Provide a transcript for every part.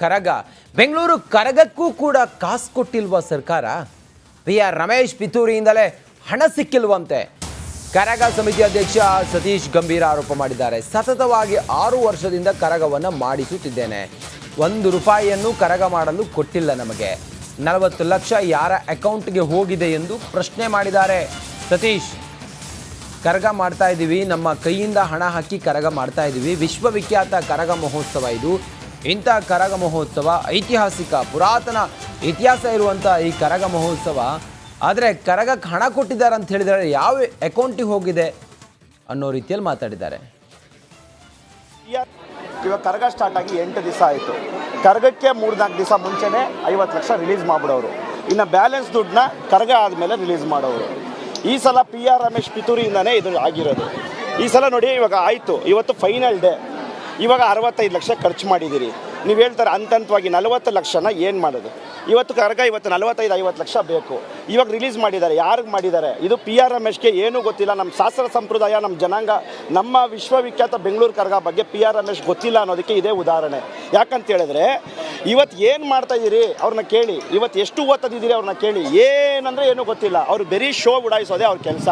ಕರಗ ಬೆಂಗಳೂರು ಕರಗಕ್ಕೂ ಕೂಡ ಕಾಸು ಕೊಟ್ಟಿಲ್ವಾ ಸರ್ಕಾರ? ಪಿ.ಆರ್. ರಮೇಶ್ ಪಿತೂರಿಯಿಂದಲೇ ಹಣ ಸಿಕ್ಕಿಲ್ವಂತೆ. ಕರಗ ಸಮಿತಿ ಅಧ್ಯಕ್ಷ ಸತೀಶ್ ಗಂಭೀರ ಆರೋಪ ಮಾಡಿದ್ದಾರೆ. ಸತತವಾಗಿ 6 ವರ್ಷದಿಂದ ಕರಗವನ್ನು ಮಾಡಿಸುತ್ತಿದ್ದೇನೆ, 1 ರೂಪಾಯಿಯನ್ನು ಕರಗ ಮಾಡಲು ಕೊಟ್ಟಿಲ್ಲ ನಮಗೆ. 40 ಲಕ್ಷ ಯಾರ ಅಕೌಂಟ್ಗೆ ಹೋಗಿದೆ ಎಂದು ಪ್ರಶ್ನೆ ಮಾಡಿದ್ದಾರೆ ಸತೀಶ್. ಕರಗ ಮಾಡ್ತಾ ಇದ್ದೀವಿ, ನಮ್ಮ ಕೈಯಿಂದ ಹಣ ಹಾಕಿ ಕರಗ ಮಾಡ್ತಾ ಇದ್ದೀವಿ. ವಿಶ್ವವಿಖ್ಯಾತ ಕರಗ ಮಹೋತ್ಸವ ಇದು. ಇಂಥ ಕರಗ ಮಹೋತ್ಸವ ಐತಿಹಾಸಿಕ ಪುರಾತನ ಇತಿಹಾಸ ಇರುವಂಥ ಈ ಕರಗ ಮಹೋತ್ಸವ. ಆದರೆ ಕರಗಕ್ಕೆ ಹಣ ಕೊಟ್ಟಿದ್ದಾರೆ ಅಂತ ಹೇಳಿದರೆ ಯಾವ ಅಕೌಂಟಿಗೆ ಹೋಗಿದೆ ಅನ್ನೋ ರೀತಿಯಲ್ಲಿ ಮಾತಾಡಿದ್ದಾರೆ. ಇವಾಗ ಕರಗ ಸ್ಟಾರ್ಟ್ ಆಗಿ 8 ದಿವಸ ಆಯಿತು. ಕರಗಕ್ಕೆ 3-4 ದಿವಸ ಮುಂಚೆನೇ 50 ಲಕ್ಷ ರಿಲೀಸ್ ಮಾಡಿಬಿಡೋರು. ಇನ್ನು ಬ್ಯಾಲೆನ್ಸ್ ದುಡ್ಡನ್ನ ಕರಗ ಆದಮೇಲೆ ರಿಲೀಸ್ ಮಾಡೋರು. ಈ ಸಲ ಪಿ.ಆರ್. ರಮೇಶ್ ಪಿತೂರಿಯಿಂದನೇ ಇದು ಆಗಿರೋದು. ಈ ಸಲ ನೋಡಿ, ಇವಾಗ ಆಯಿತು, ಇವತ್ತು ಫೈನಲ್ ಡೇ. ಇವಾಗ 65 ಲಕ್ಷ ಖರ್ಚು ಮಾಡಿದ್ದೀರಿ. ನೀವು ಹೇಳ್ತಾರೆ ಹಂತವಾಗಿ 40 ಲಕ್ಷನ ಏನು ಮಾಡೋದು? ಇವತ್ತು ಕರಗ 45-50 ಲಕ್ಷ ಬೇಕು. ಇವಾಗ ರಿಲೀಸ್ ಮಾಡಿದ್ದಾರೆ. ಯಾರಿಗೆ ಮಾಡಿದ್ದಾರೆ? ಇದು ಪಿ.ಆರ್. ರಮೇಶ್ಗೆ ಏನೂ ಗೊತ್ತಿಲ್ಲ. ನಮ್ಮ ಶಾಸ್ತ್ರ ಸಂಪ್ರದಾಯ, ನಮ್ಮ ಜನಾಂಗ, ನಮ್ಮ ವಿಶ್ವವಿಖ್ಯಾತ ಬೆಂಗಳೂರು ಕರಗ ಬಗ್ಗೆ ಪಿ.ಆರ್. ರಮೇಶ್ ಗೊತ್ತಿಲ್ಲ ಅನ್ನೋದಕ್ಕೆ ಇದೇ ಉದಾಹರಣೆ. ಯಾಕಂತ ಹೇಳಿದ್ರೆ, ಇವತ್ತು ಏನು ಮಾಡ್ತಾ ಇದ್ದೀರಿ ಅವ್ರನ್ನ ಕೇಳಿ, ಇವತ್ತು ಎಷ್ಟು ಓದ್ತಿದ್ದೀರಿ ಅವ್ರನ್ನ ಕೇಳಿ. ಏನಂದರೆ ಏನೂ ಗೊತ್ತಿಲ್ಲ. ಅವರು ಬರೀ ಶೋ ಉಡಾಯಿಸೋದೇ ಅವ್ರ ಕೆಲಸ.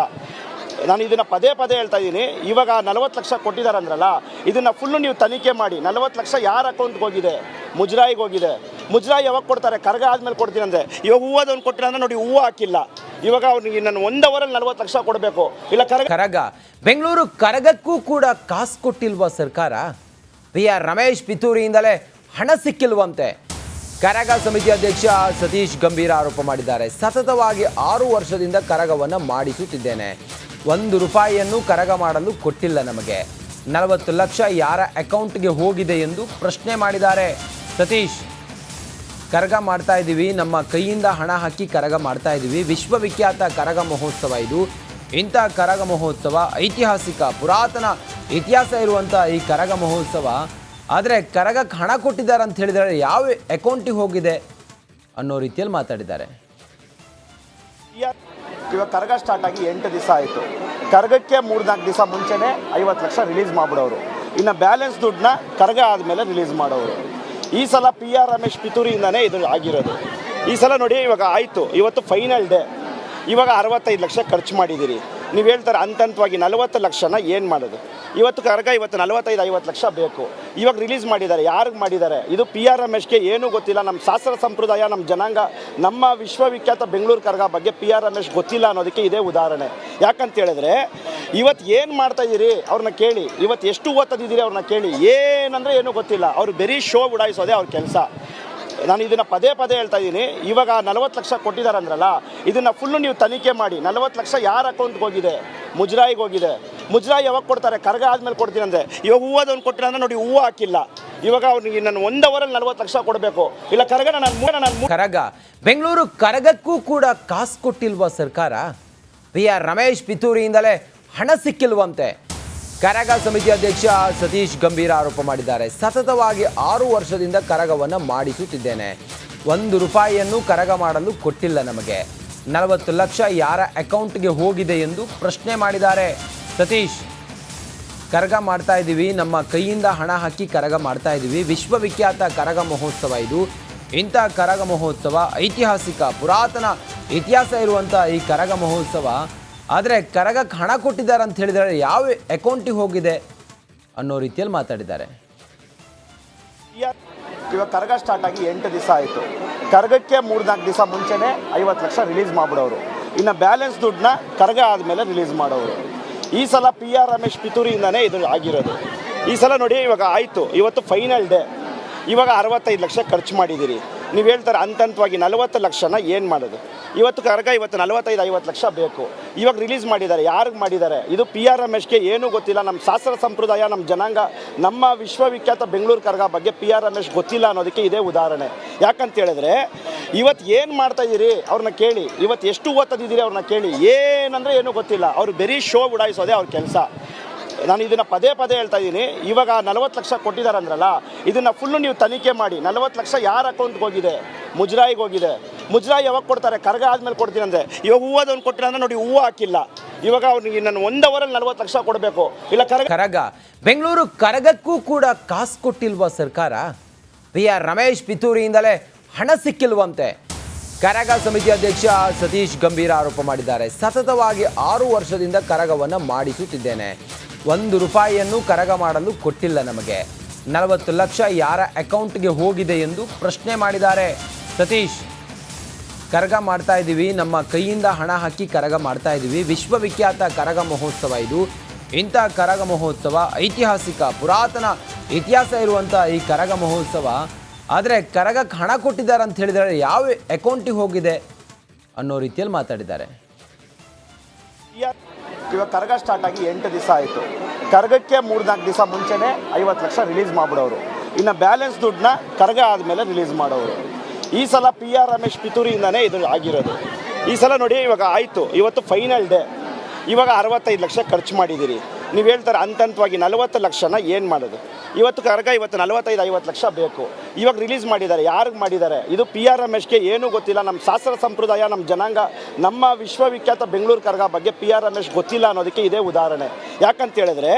ನಾನು ಇದನ್ನು ಪದೇ ಹೇಳ್ತಾ ಇದ್ದೀನಿ. ಇವಾಗ 40 ಲಕ್ಷ ಕೊಟ್ಟಿದ್ದಾರೆ ಅಂದ್ರಲ್ಲ, ಇದನ್ನು ಫುಲ್ಲು ನೀವು ತನಿಖೆ ಮಾಡಿ. 40 ಲಕ್ಷ ಯಾರ ಅಕೌಂಟ್ಗೆ ಹೋಗಿದೆ? ಮುಜರಾಯಿಗೆ ಹೋಗಿದೆ. ಮುಜರಾಯಿ ಯಾವಾಗ ಕೊಡ್ತಾರೆ? ಕರಗ ಆದಮೇಲೆ ಕೊಡ್ತೀನಿ ಅಂದರೆ. ಇವಾಗ ಹೂವದವ್ನು ಕೊಟ್ಟಿಲ್ಲ ಅಂದರೆ ನೋಡಿ, ಹೂವು ಹಾಕಿಲ್ಲ. ಇವಾಗ ಅವ್ನಿಗೆ ನಾನು 1 ಅವರಲ್ಲಿ 40 ಲಕ್ಷ ಕೊಡಬೇಕು. ಇಲ್ಲ ಕರಗ ಬೆಂಗಳೂರು ಕರಗಕ್ಕೂ ಕೂಡ ಕಾಸು ಕೊಟ್ಟಿಲ್ವಾ ಸರ್ಕಾರ? ಪಿ.ಆರ್. ರಮೇಶ್ ಪಿತೂರಿಯಿಂದಲೇ ಹಣ ಸಿಕ್ಕಿಲ್ವಂತೆ. ಕರಗ ಸಮಿತಿ ಅಧ್ಯಕ್ಷ ಸತೀಶ್ ಗಂಭೀರ ಆರೋಪ ಮಾಡಿದ್ದಾರೆ. ಸತತವಾಗಿ 6 ವರ್ಷದಿಂದ ಕರಗವನ್ನು ಮಾಡಿಸುತ್ತಿದ್ದೇನೆ, 1 ರೂಪಾಯಿಯನ್ನು ಕರಗ ಮಾಡಲು ಕೊಟ್ಟಿಲ್ಲ ನಮಗೆ. 40 ಲಕ್ಷ ಯಾರ ಅಕೌಂಟ್ಗೆ ಹೋಗಿದೆ ಎಂದು ಪ್ರಶ್ನೆ ಮಾಡಿದ್ದಾರೆ ಸತೀಶ್. ಕರಗ ಮಾಡ್ತಾ ಇದ್ದೀವಿ, ನಮ್ಮ ಕೈಯಿಂದ ಹಣ ಹಾಕಿ ಕರಗ ಮಾಡ್ತಾ ಇದ್ದೀವಿ. ವಿಶ್ವವಿಖ್ಯಾತ ಕರಗ ಮಹೋತ್ಸವ ಇದು. ಇಂಥ ಕರಗ ಮಹೋತ್ಸವ ಐತಿಹಾಸಿಕ ಪುರಾತನ ಇತಿಹಾಸ ಇರುವಂಥ ಈ ಕರಗ ಮಹೋತ್ಸವ. ಆದರೆ ಕರಗಕ್ಕೆ ಹಣ ಕೊಟ್ಟಿದ್ದಾರೆ ಅಂತ ಹೇಳಿದರೆ ಯಾವ ಅಕೌಂಟಿಗೆ ಹೋಗಿದೆ ಅನ್ನೋ ರೀತಿಯಲ್ಲಿ ಮಾತಾಡಿದ್ದಾರೆ. ಇವಾಗ ಕರಗ ಸ್ಟಾರ್ಟ್ ಆಗಿ 8 ದಿವಸ ಆಯಿತು. ಕರಗಕ್ಕೆ 3-4 ದಿವಸ ಮುಂಚೆನೇ 50 ಲಕ್ಷ ರಿಲೀಸ್ ಮಾಡಿಬಿಡೋರು. ಇನ್ನು ಬ್ಯಾಲೆನ್ಸ್ ದುಡ್ಡನ್ನ ಕರಗ ಆದಮೇಲೆ ರಿಲೀಸ್ ಮಾಡೋರು. ಈ ಸಲ ಪಿ.ಆರ್. ರಮೇಶ್ ಪಿತೂರಿಯಿಂದನೇ ಇದು ಆಗಿರೋದು. ಈ ಸಲ ನೋಡಿ, ಇವಾಗ ಆಯಿತು, ಇವತ್ತು ಫೈನಲ್ ಡೇ. ಇವಾಗ 65 ಲಕ್ಷ ಖರ್ಚು ಮಾಡಿದ್ದೀರಿ. ನೀವು ಹೇಳ್ತಾರೆ ಹಂತವಾಗಿ 40 ಲಕ್ಷನ ಏನು ಮಾಡೋದು? ಇವತ್ತು ಕರಗ 45-50 ಲಕ್ಷ ಬೇಕು. ಇವಾಗ ರಿಲೀಸ್ ಮಾಡಿದ್ದಾರೆ. ಯಾರಿಗೆ ಮಾಡಿದ್ದಾರೆ? ಇದು ಪಿ.ಆರ್. ರಮೇಶ್ಗೆ ಏನೂ ಗೊತ್ತಿಲ್ಲ. ನಮ್ಮ ಶಾಸ್ತ್ರ ಸಂಪ್ರದಾಯ, ನಮ್ಮ ಜನಾಂಗ, ನಮ್ಮ ವಿಶ್ವವಿಖ್ಯಾತ ಬೆಂಗಳೂರು ಕರಗ ಬಗ್ಗೆ ಪಿ.ಆರ್. ರಮೇಶ್ ಗೊತ್ತಿಲ್ಲ ಅನ್ನೋದಕ್ಕೆ ಇದೇ ಉದಾಹರಣೆ. ಯಾಕಂತ ಹೇಳಿದ್ರೆ, ಇವತ್ತು ಏನು ಮಾಡ್ತಾ ಇದ್ದೀರಿ ಅವ್ರನ್ನ ಕೇಳಿ. ಇವತ್ತು ಎಷ್ಟು ಓದ್ತಿದ್ದೀರಿ ಅವ್ರನ್ನ ಕೇಳಿ. ಏನಂದರೆ ಏನೂ ಗೊತ್ತಿಲ್ಲ. ಅವರು ಬರೀ ಶೋ ಉಡಾಯಿಸೋದೇ ಅವ್ರ ಕೆಲಸ. ನಾನು ಇದನ್ನು ಪದೇ ಹೇಳ್ತಾ ಇದ್ದೀನಿ. ಇವಾಗ 40 ಲಕ್ಷ ಕೊಟ್ಟಿದ್ದಾರೆ ಅಂದ್ರಲ್ಲ, ಇದನ್ನು ಫುಲ್ಲು ನೀವು ತನಿಖೆ ಮಾಡಿ. 40 ಲಕ್ಷ ಯಾರ ಅಕೌಂಟ್ಗೆ ಹೋಗಿದೆ? ಮುಜರಾಯಿಗೆ ಹೋಗಿದೆ. ಮುಜರಾಯಿ ಯಾವಾಗ ಕೊಡ್ತಾರೆ? ಕರಗ ಆದಮೇಲೆ ಕೊಡ್ತೀನಿ ಅಂದರೆ. ಇವಾಗ ಹೂವದವ್ನು ಕೊಟ್ಟಿಲ್ಲ ಅಂದರೆ ನೋಡಿ, ಹೂವು ಹಾಕಿಲ್ಲ. ಇವಾಗ ಅವ್ನಿಗೆ ನಾನು 1 ಅವರಲ್ಲಿ 40 ಲಕ್ಷ ಕೊಡಬೇಕು. ಇಲ್ಲ ಕರಗ ಬೆಂಗಳೂರು ಕರಗಕ್ಕೂ ಕೂಡ ಕಾಸು ಕೊಟ್ಟಿಲ್ವಾ ಸರ್ಕಾರ? ಪಿ.ಆರ್. ರಮೇಶ್ ಪಿತೂರಿಯಿಂದಲೇ ಹಣ ಸಿಕ್ಕಿಲ್ವಂತೆ. ಕರಗ ಸಮಿತಿ ಅಧ್ಯಕ್ಷ ಸತೀಶ್ ಗಂಭೀರ ಆರೋಪ ಮಾಡಿದ್ದಾರೆ. ಸತತವಾಗಿ 6 ವರ್ಷದಿಂದ ಕರಗವನ್ನು ಮಾಡಿಸುತ್ತಿದ್ದೇನೆ, 1 ರೂಪಾಯಿಯನ್ನು ಕರಗ ಮಾಡಲು ಕೊಟ್ಟಿಲ್ಲ ನಮಗೆ. 40 ಲಕ್ಷ ಯಾರ ಅಕೌಂಟ್ಗೆ ಹೋಗಿದೆ ಎಂದು ಪ್ರಶ್ನೆ ಮಾಡಿದ್ದಾರೆ ಸತೀಶ್. ಕರಗ ಮಾಡ್ತಾ ಇದ್ದೀವಿ, ನಮ್ಮ ಕೈಯಿಂದ ಹಣ ಹಾಕಿ ಕರಗ ಮಾಡ್ತಾ ಇದ್ದೀವಿ. ವಿಶ್ವವಿಖ್ಯಾತ ಕರಗ ಮಹೋತ್ಸವ ಇದು. ಇಂಥ ಕರಗ ಮಹೋತ್ಸವ ಐತಿಹಾಸಿಕ ಪುರಾತನ ಇತಿಹಾಸ ಇರುವಂಥ ಈ ಕರಗ ಮಹೋತ್ಸವ. ಆದರೆ ಕರಗಕ್ಕೆ ಹಣ ಕೊಟ್ಟಿದ್ದಾರೆ ಅಂತ ಹೇಳಿದರೆ ಯಾವ ಅಕೌಂಟಿಗೆ ಹೋಗಿದೆ ಅನ್ನೋ ರೀತಿಯಲ್ಲಿ ಮಾತಾಡಿದ್ದಾರೆ. ಇವಾಗ ಕರಗ ಸ್ಟಾರ್ಟ್ ಆಗಿ 8 ದಿವಸ ಆಯಿತು. ಕರಗಕ್ಕೆ 3-4 ದಿವಸ ಮುಂಚೆನೇ 50 ಲಕ್ಷ ರಿಲೀಸ್ ಮಾಡಿಬಿಡೋರು. ಇನ್ನು ಬ್ಯಾಲೆನ್ಸ್ ದುಡ್ಡನ್ನ ಕರಗ ಆದಮೇಲೆ ರಿಲೀಸ್ ಮಾಡೋರು. ಈ ಸಲ ಪಿ.ಆರ್. ರಮೇಶ್ ಪಿತೂರಿಯಿಂದನೇ ಇದು ಆಗಿರೋದು. ಈ ಸಲ ನೋಡಿ, ಇವಾಗ ಆಯಿತು, ಇವತ್ತು ಫೈನಲ್ ಡೇ. ಇವಾಗ 65 ಲಕ್ಷ ಖರ್ಚು ಮಾಡಿದ್ದೀರಿ. ನೀವು ಹೇಳ್ತಾರೆ ಹಂತವಾಗಿ 40 ಲಕ್ಷನ ಏನು ಮಾಡೋದು? ಇವತ್ತು ಕರಗ 45-50 ಲಕ್ಷ ಬೇಕು. ಇವಾಗ ರಿಲೀಸ್ ಮಾಡಿದ್ದಾರೆ. ಯಾರಿಗೆ ಮಾಡಿದ್ದಾರೆ? ಇದು ಪಿ.ಆರ್. ರಮೇಶ್ಗೆ ಏನೂ ಗೊತ್ತಿಲ್ಲ. ನಮ್ಮ ಶಾಸ್ತ್ರ ಸಂಪ್ರದಾಯ, ನಮ್ಮ ಜನಾಂಗ, ನಮ್ಮ ವಿಶ್ವವಿಖ್ಯಾತ ಬೆಂಗಳೂರು ಕರಗ ಬಗ್ಗೆ ಪಿ.ಆರ್. ರಮೇಶ್ ಗೊತ್ತಿಲ್ಲ ಅನ್ನೋದಕ್ಕೆ ಇದೇ ಉದಾಹರಣೆ. ಯಾಕಂತ ಹೇಳಿದ್ರೆ, ಇವತ್ತು ಏನು ಮಾಡ್ತಾ ಇದ್ದೀರಿ ಅವ್ರನ್ನ ಕೇಳಿ. ಇವತ್ತು ಎಷ್ಟು ಓದ್ತಿದ್ದೀರಿ ಅವ್ರನ್ನ ಕೇಳಿ. ಏನಂದರೆ ಏನೂ ಗೊತ್ತಿಲ್ಲ. ಅವರು ಬರೀ ಶೋ ಉಡಾಯಿಸೋದೇ ಅವ್ರ ಕೆಲಸ. ನಾನು ಇದನ್ನು ಪದೇ ಹೇಳ್ತಾ ಇದ್ದೀನಿ. ಇವಾಗ 40 ಲಕ್ಷ ಕೊಟ್ಟಿದ್ದಾರೆ ಅಂದ್ರಲ್ಲ, ಇದನ್ನು ಫುಲ್ಲು ನೀವು ತನಿಖೆ ಮಾಡಿ. 40 ಲಕ್ಷ ಯಾರ ಅಕೌಂಟ್ಗೆ ಹೋಗಿದೆ? ಮುಜರಾಯಿಗೆ ಹೋಗಿದೆ. ಮುಜರಾಯಿ ಯಾವಾಗ ಕೊಡ್ತಾರೆ? ಕರಗ ಆದಮೇಲೆ ಕೊಡ್ತೀನಿ ಅಂದರೆ. ಇವಾಗ ಹೂವದವ್ನು ಕೊಟ್ಟಿಲ್ಲ ಅಂದರೆ ನೋಡಿ, ಹೂವು ಹಾಕಿಲ್ಲ. ಇವಾಗ ಅವ್ನಿಗೆ ನಾನು 1 ಅವರಲ್ಲಿ 40 ಲಕ್ಷ ಕೊಡಬೇಕು. ಇಲ್ಲ ಕರಗ ಬೆಂಗಳೂರು ಕರಗಕ್ಕೂ ಕೂಡ ಕಾಸು ಕೊಟ್ಟಿಲ್ವಾ ಸರ್ಕಾರ? ಆರ್ ರಮೇಶ್ ಪಿತೂರಿಯಿಂದಲೇ ಹಣ ಸಿಕ್ಕಿಲ್ವಂತೆ. ಕರಗ ಸಮಿತಿ ಅಧ್ಯಕ್ಷ ಸತೀಶ್ ಗಂಭೀರ ಆರೋಪ ಮಾಡಿದ್ದಾರೆ. ಸತತವಾಗಿ 6 ವರ್ಷದಿಂದ ಕರಗವನ್ನು ಮಾಡಿಸುತ್ತಿದ್ದೇನೆ. 1 ರೂಪಾಯಿಯನ್ನು ಕರಗ ಮಾಡಲು ಕೊಟ್ಟಿಲ್ಲ ನಮಗೆ. 40 ಲಕ್ಷ ಯಾರ ಅಕೌಂಟ್ಗೆ ಹೋಗಿದೆ ಎಂದು ಪ್ರಶ್ನೆ ಮಾಡಿದ್ದಾರೆ ಸತೀಶ್. ಕರಗ ಮಾಡ್ತಾ ಇದ್ದೀವಿ, ನಮ್ಮ ಕೈಯಿಂದ ಹಣ ಹಾಕಿ ಕರಗ ಮಾಡ್ತಾ ಇದ್ದೀವಿ. ವಿಶ್ವವಿಖ್ಯಾತ ಕರಗ ಮಹೋತ್ಸವ ಇದು. ಇಂಥ ಕರಗ ಮಹೋತ್ಸವ ಐತಿಹಾಸಿಕ ಪುರಾತನ ಇತಿಹಾಸ ಇರುವಂಥ ಈ ಕರಗ ಮಹೋತ್ಸವ. ಆದರೆ ಕರಗಕ್ಕೆ ಹಣ ಕೊಟ್ಟಿದ್ದಾರೆ ಅಂತ ಹೇಳಿದರೆ ಯಾವ ಅಕೌಂಟಿಗೆ ಹೋಗಿದೆ ಅನ್ನೋ ರೀತಿಯಲ್ಲಿ ಮಾತಾಡಿದ್ದಾರೆ. ಇವಾಗ ಕರಗ ಸ್ಟಾರ್ಟ್ ಆಗಿ 8 ದಿವಸ ಆಯಿತು. ಕರಗಕ್ಕೆ 3-4 ದಿವಸ ಮುಂಚೆನೇ 50 ಲಕ್ಷ ರಿಲೀಸ್ ಮಾಡಿಬಿಡೋರು. ಇನ್ನು ಬ್ಯಾಲೆನ್ಸ್ ದುಡ್ಡನ್ನ ಕರಗ ಆದಮೇಲೆ ರಿಲೀಸ್ ಮಾಡೋರು. ಈ ಸಲ ಆರ್ ರಮೇಶ್ ಪಿತೂರಿಯಿಂದನೇ ಇದು ಆಗಿರೋದು. ಈ ಸಲ ನೋಡಿ, ಇವಾಗ ಆಯಿತು, ಇವತ್ತು ಫೈನಲ್ ಡೇ. ಇವಾಗ 65 ಲಕ್ಷ ಖರ್ಚು ಮಾಡಿದ್ದೀರಿ. ನೀವು ಹೇಳ್ತಾರೆ ಹಂತವಾಗಿ 40 ಲಕ್ಷನ ಏನು ಮಾಡೋದು? ಇವತ್ತು ಕರಗ 45-50 ಲಕ್ಷ ಬೇಕು. ಇವಾಗ ರಿಲೀಸ್ ಮಾಡಿದ್ದಾರೆ. ಯಾರಿಗೆ ಮಾಡಿದ್ದಾರೆ? ಇದು ಆರ್ ರಮೇಶ್ಗೆ ಏನೂ ಗೊತ್ತಿಲ್ಲ. ನಮ್ಮ ಶಾಸ್ತ್ರ ಸಂಪ್ರದಾಯ, ನಮ್ಮ ಜನಾಂಗ, ನಮ್ಮ ವಿಶ್ವವಿಖ್ಯಾತ ಬೆಂಗಳೂರು ಕರಗ ಬಗ್ಗೆ ಆರ್ ರಮೇಶ್ ಗೊತ್ತಿಲ್ಲ ಅನ್ನೋದಕ್ಕೆ ಇದೇ ಉದಾಹರಣೆ. ಯಾಕಂತ ಹೇಳಿದ್ರೆ,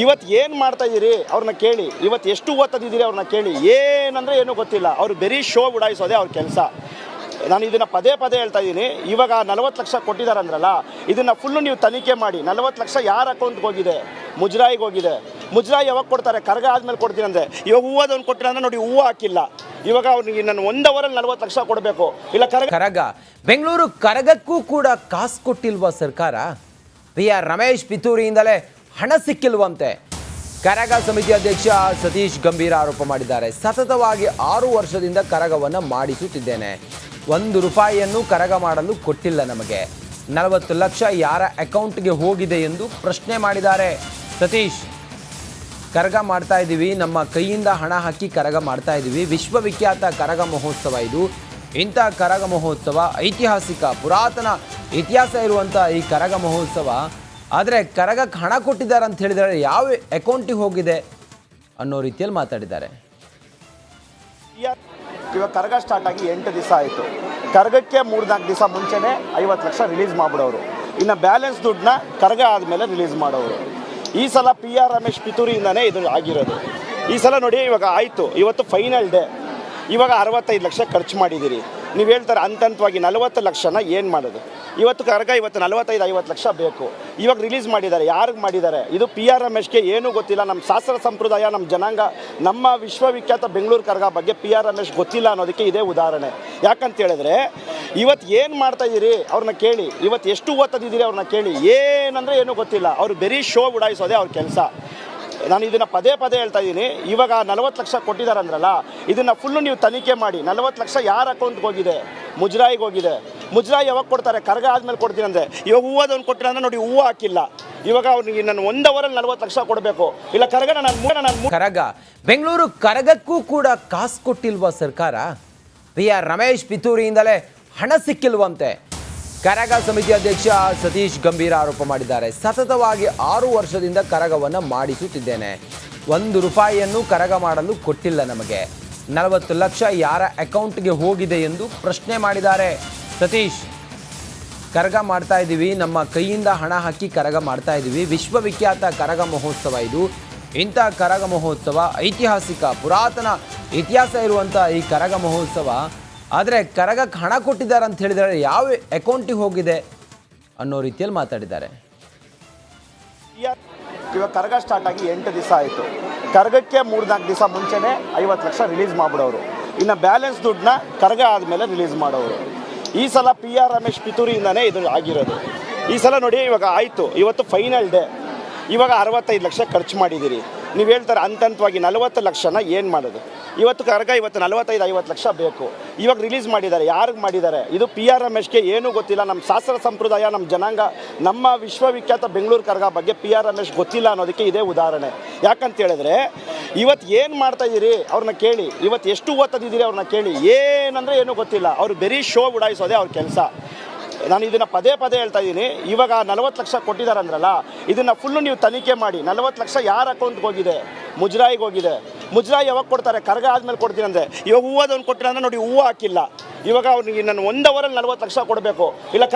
ಇವತ್ತು ಏನು ಮಾಡ್ತಾ ಇದ್ದೀರಿ ಅವ್ರನ್ನ ಕೇಳಿ. ಇವತ್ತು ಎಷ್ಟು ಓದ್ತಿದ್ದೀರಿ ಅವ್ರನ್ನ ಕೇಳಿ. ಏನಂದರೆ ಏನೂ ಗೊತ್ತಿಲ್ಲ. ಅವ್ರು ಬರೀ ಶೋ ಉಡಾಯಿಸೋದೇ ಅವ್ರ ಕೆಲಸ. ನಾನು ಇದನ್ನು ಪದೇ ಹೇಳ್ತಾ ಇದ್ದೀನಿ. ಇವಾಗ 40 ಲಕ್ಷ ಕೊಟ್ಟಿದ್ದಾರೆ ಅಂದ್ರಲ್ಲ, ಇದನ್ನು ಫುಲ್ಲು ನೀವು ತನಿಖೆ ಮಾಡಿ. 40 ಲಕ್ಷ ಯಾರ ಅಕೌಂಟ್ಗೆ ಹೋಗಿದೆ? ಮುಜರಾಯಿಗೆ ಹೋಗಿದೆ. ಮುಜರಾಯಿ ಯಾವಾಗ ಕೊಡ್ತಾರೆ? ಕರಗ ಆದಮೇಲೆ ಕೊಡ್ತೀನಿ ಅಂದರೆ. ಇವಾಗ ಹೂವದವ್ನು ಕೊಟ್ಟಿಲ್ಲ ಅಂದರೆ ನೋಡಿ, ಹೂವು ಹಾಕಿಲ್ಲ. ಇವಾಗ ಅವ್ನಿಗೆ ನಾನು 1 ಅವರಲ್ಲಿ 40 ಲಕ್ಷ ಕೊಡಬೇಕು. ಇಲ್ಲ ಕರಗ ಬೆಂಗಳೂರು ಕರಗಕ್ಕೂ ಕೂಡ ಕಾಸು ಕೊಟ್ಟಿಲ್ವಾ ಸರ್ಕಾರ? ಆರ್ ರಮೇಶ್ ಪಿತೂರಿಯಿಂದಲೇ ಹಣ ಸಿಕ್ಕಿಲ್ವಂತೆ. ಕರಗ ಸಮಿತಿ ಅಧ್ಯಕ್ಷ ಸತೀಶ್ ಗಂಭೀರ ಆರೋಪ ಮಾಡಿದ್ದಾರೆ. ಸತತವಾಗಿ 6 ವರ್ಷದಿಂದ ಕರಗವನ್ನು ಮಾಡಿಸುತ್ತಿದ್ದೇನೆ. 1 ರೂಪಾಯಿಯನ್ನು ಕರಗ ಮಾಡಲು ಕೊಟ್ಟಿಲ್ಲ ನಮಗೆ. 40 ಲಕ್ಷ ಯಾರ ಅಕೌಂಟ್ಗೆ ಹೋಗಿದೆ ಎಂದು ಪ್ರಶ್ನೆ ಮಾಡಿದ್ದಾರೆ ಸತೀಶ್. ಕರಗ ಮಾಡ್ತಾ ಇದ್ದೀವಿ, ನಮ್ಮ ಕೈಯಿಂದ ಹಣ ಹಾಕಿ ಕರಗ ಮಾಡ್ತಾ ಇದ್ದೀವಿ. ವಿಶ್ವವಿಖ್ಯಾತ ಕರಗ ಮಹೋತ್ಸವ ಇದು. ಇಂಥ ಕರಗ ಮಹೋತ್ಸವ ಐತಿಹಾಸಿಕ ಪುರಾತನ ಇತಿಹಾಸ ಇರುವಂಥ ಈ ಕರಗ ಮಹೋತ್ಸವ. ಆದರೆ ಕರಗಕ್ಕೆ ಹಣ ಕೊಟ್ಟಿದ್ದಾರೆ ಅಂತ ಹೇಳಿದರೆ ಯಾವ ಅಕೌಂಟಿಗೆ ಹೋಗಿದೆ ಅನ್ನೋ ರೀತಿಯಲ್ಲಿ ಮಾತಾಡಿದ್ದಾರೆ. ಇವಾಗ ಕರಗ ಸ್ಟಾರ್ಟ್ ಆಗಿ 8 ದಿವಸ ಆಯಿತು. ಕರಗಕ್ಕೆ 3-4 ದಿವಸ ಮುಂಚೆನೇ 50 ಲಕ್ಷ ರಿಲೀಸ್ ಮಾಡಿಬಿಡೋರು. ಇನ್ನು ಬ್ಯಾಲೆನ್ಸ್ ದುಡ್ಡನ್ನ ಕರಗ ಆದಮೇಲೆ ರಿಲೀಸ್ ಮಾಡೋರು. ಈ ಸಲ ಆರ್ ರಮೇಶ್ ಪಿತೂರಿಯಿಂದನೇ ಇದು ಆಗಿರೋದು. ಈ ಸಲ ನೋಡಿ, ಇವಾಗ ಆಯಿತು, ಇವತ್ತು ಫೈನಲ್ ಡೇ. ಇವಾಗ 65 ಲಕ್ಷ ಖರ್ಚು ಮಾಡಿದ್ದೀರಿ. ನೀವು ಹೇಳ್ತಾರೆ ಹಂತವಾಗಿ 40 ಲಕ್ಷನ ಏನು ಮಾಡೋದು? ಇವತ್ತು ಕರಗ 45-50 ಲಕ್ಷ ಬೇಕು. ಇವಾಗ ರಿಲೀಸ್ ಮಾಡಿದ್ದಾರೆ. ಯಾರಿಗೆ ಮಾಡಿದ್ದಾರೆ? ಇದು ಆರ್ ರಮೇಶ್ಗೆ ಏನೂ ಗೊತ್ತಿಲ್ಲ. ನಮ್ಮ ಶಾಸ್ತ್ರ ಸಂಪ್ರದಾಯ, ನಮ್ಮ ಜನಾಂಗ, ನಮ್ಮ ವಿಶ್ವವಿಖ್ಯಾತ ಬೆಂಗಳೂರು ಕರಗ ಬಗ್ಗೆ ಆರ್ ರಮೇಶ್ ಗೊತ್ತಿಲ್ಲ ಅನ್ನೋದಕ್ಕೆ ಇದೇ ಉದಾಹರಣೆ. ಯಾಕಂತ ಹೇಳಿದ್ರೆ, ಇವತ್ತು ಏನು ಮಾಡ್ತಾ ಇದ್ದೀರಿ ಅವ್ರನ್ನ ಕೇಳಿ. ಇವತ್ತು ಎಷ್ಟು ಓದ್ತಿದ್ದೀರಿ ಅವ್ರನ್ನ ಕೇಳಿ. ಏನಂದರೆ ಏನೂ ಗೊತ್ತಿಲ್ಲ. ಅವ್ರು ಬರೀ ಶೋ ಉಡಾಯಿಸೋದೇ ಅವ್ರ ಕೆಲಸ. ನಾನು ಇದನ್ನು ಪದೇ ಹೇಳ್ತಾ ಇದ್ದೀನಿ. ಇವಾಗ 40 ಲಕ್ಷ ಕೊಟ್ಟಿದ್ದಾರೆ ಅಂದ್ರಲ್ಲ, ಇದನ್ನು ಫುಲ್ಲು ನೀವು ತನಿಖೆ ಮಾಡಿ. 40 ಲಕ್ಷ ಯಾರ ಅಕೌಂಟ್ಗೆ ಹೋಗಿದೆ? ಮುಜರಾಯಿಗೆ ಹೋಗಿದೆ. ಮುಜರಾಯಿ ಯಾವಾಗ ಕೊಡ್ತಾರೆ? ಕರಗ ಆದಮೇಲೆ ಕೊಡ್ತೀನಿ ಅಂದರೆ. ಇವಾಗ ಹೂವದವ್ನು ಕೊಟ್ಟಿಲ್ಲ ಅಂದರೆ ನೋಡಿ, ಹೂವು ಹಾಕಿಲ್ಲ. ಇವಾಗ ಅವ್ನಿಗೆ ನಾನು 1 ಅವರಲ್ಲಿ 40 ಲಕ್ಷ ಕೊಡಬೇಕು. ಇಲ್ಲ ಕರಗ ಬೆಂಗಳೂರು ಕರಗಕ್ಕೂ ಕೂಡ ಕಾಸು ಕೊಟ್ಟಿಲ್ವಾ ಸರ್ಕಾರ? ಆರ್ ರಮೇಶ್ ಪಿತೂರಿಯಿಂದಲೇ ಹಣ ಸಿಕ್ಕಿಲ್ವಂತೆ. ಕರಗ ಸಮಿತಿ ಅಧ್ಯಕ್ಷ ಸತೀಶ್ ಗಂಭೀರ ಆರೋಪ ಮಾಡಿದ್ದಾರೆ. ಸತತವಾಗಿ 6 ವರ್ಷದಿಂದ ಕರಗವನ್ನು ಮಾಡಿಸುತ್ತಿದ್ದೇನೆ. 1 ರೂಪಾಯಿಯನ್ನು ಕರಗ ಮಾಡಲು ಕೊಟ್ಟಿಲ್ಲ ನಮಗೆ. 40 ಲಕ್ಷ ಯಾರ ಅಕೌಂಟ್ಗೆ ಹೋಗಿದೆ ಎಂದು ಪ್ರಶ್ನೆ ಮಾಡಿದ್ದಾರೆ ಸತೀಶ್. ಕರಗ ಮಾಡ್ತಾ ಇದ್ದೀವಿ, ನಮ್ಮ ಕೈಯಿಂದ ಹಣ ಹಾಕಿ ಕರಗ ಮಾಡ್ತಾ ಇದ್ದೀವಿ. ವಿಶ್ವವಿಖ್ಯಾತ ಕರಗ ಮಹೋತ್ಸವ ಇದು. ಇಂಥ ಕರಗ ಮಹೋತ್ಸವ ಐತಿಹಾಸಿಕ ಪುರಾತನ ಇತಿಹಾಸ ಇರುವಂಥ ಈ ಕರಗ ಮಹೋತ್ಸವ. ಆದರೆ ಕರಗಕ್ಕೆ ಹಣ ಕೊಟ್ಟಿದ್ದಾರೆ ಅಂತ ಹೇಳಿದರೆ ಯಾವ ಅಕೌಂಟಿಗೆ ಹೋಗಿದೆ ಅನ್ನೋ ರೀತಿಯಲ್ಲಿ ಮಾತಾಡಿದ್ದಾರೆ. ಇವಾಗ ಕರಗ ಸ್ಟಾರ್ಟ್ ಆಗಿ 8 ದಿವಸ ಆಯಿತು. ಕರಗಕ್ಕೆ 3-4 ದಿವಸ ಮುಂಚೆನೇ 50 ಲಕ್ಷ ರಿಲೀಸ್ ಮಾಡಿಬಿಡೋರು. ಇನ್ನು ಬ್ಯಾಲೆನ್ಸ್ ದುಡ್ಡನ್ನ ಕರಗ ಆದಮೇಲೆ ರಿಲೀಸ್ ಮಾಡೋರು. ಈ ಸಲ ಆರ್ ರಮೇಶ್ ಪಿತೂರಿಯಿಂದನೇ ಇದು ಆಗಿರೋದು. ಈ ಸಲ ನೋಡಿ, ಇವಾಗ ಆಯಿತು, ಇವತ್ತು ಫೈನಲ್ ಡೇ. ಇವಾಗ 65 ಲಕ್ಷ ಖರ್ಚು ಮಾಡಿದ್ದೀರಿ. ನೀವು ಹೇಳ್ತಾರೆ ಹಂತವಾಗಿ 40 ಲಕ್ಷನ ಏನು ಮಾಡೋದು? ಇವತ್ತು ಕರಗ 45-50 ಲಕ್ಷ ಬೇಕು. ಇವಾಗ ರಿಲೀಸ್ ಮಾಡಿದ್ದಾರೆ. ಯಾರಿಗೆ ಮಾಡಿದ್ದಾರೆ? ಇದು ಆರ್ ರಮೇಶ್ಗೆ ಏನೂ ಗೊತ್ತಿಲ್ಲ. ನಮ್ಮ ಶಾಸ್ತ್ರ ಸಂಪ್ರದಾಯ, ನಮ್ಮ ಜನಾಂಗ, ನಮ್ಮ ವಿಶ್ವವಿಖ್ಯಾತ ಬೆಂಗಳೂರು ಕರಗ ಬಗ್ಗೆ ಆರ್ ರಮೇಶ್ ಗೊತ್ತಿಲ್ಲ ಅನ್ನೋದಕ್ಕೆ ಇದೇ ಉದಾಹರಣೆ. ಯಾಕಂತ ಹೇಳಿದ್ರೆ, ಇವತ್ತು ಏನು ಮಾಡ್ತಾ ಇದ್ದೀರಿ ಅವ್ರನ್ನ ಕೇಳಿ. ಇವತ್ತು ಎಷ್ಟು ಓದ್ತಿದ್ದೀರಿ ಅವ್ರನ್ನ ಕೇಳಿ. ಏನಂದರೆ ಏನೂ ಗೊತ್ತಿಲ್ಲ. ಅವ್ರು ಬರೀ ಶೋ ಉಡಾಯಿಸೋದೇ ಅವ್ರ ಕೆಲಸ. ನಾನು ಇದನ್ನು ಪದೇ ಹೇಳ್ತಾ ಇದ್ದೀನಿ. ಇವಾಗ 40 ಲಕ್ಷ ಕೊಟ್ಟಿದ್ದಾರೆ ಅಂದ್ರಲ್ಲ, ಇದನ್ನು ಫುಲ್ಲು ನೀವು ತನಿಖೆ ಮಾಡಿ. 40 ಲಕ್ಷ ಯಾರ ಅಕೌಂಟ್ಗೆ ಹೋಗಿದೆ? ಮುಜರಾಯಿಗೆ ಹೋಗಿದೆ. ಮುಜರಾಯಿ ಯಾವಾಗ ಕೊಡ್ತಾರೆ? ಕರಗ ಆದಮೇಲೆ ಕೊಡ್ತೀನಿ ಅಂದರೆ. ಇವಾಗ ಹೂವದವ್ನು ಕೊಟ್ಟಿಲ್ಲ ಅಂದರೆ ನೋಡಿ, ಹೂವು ಹಾಕಿಲ್ಲ. ಇವಾಗ ಅವ್ನಿಗೆ ನಾನು 1 ಅವರಲ್ಲಿ 40 ಲಕ್ಷ ಕೊಡಬೇಕು. ಇಲ್ಲ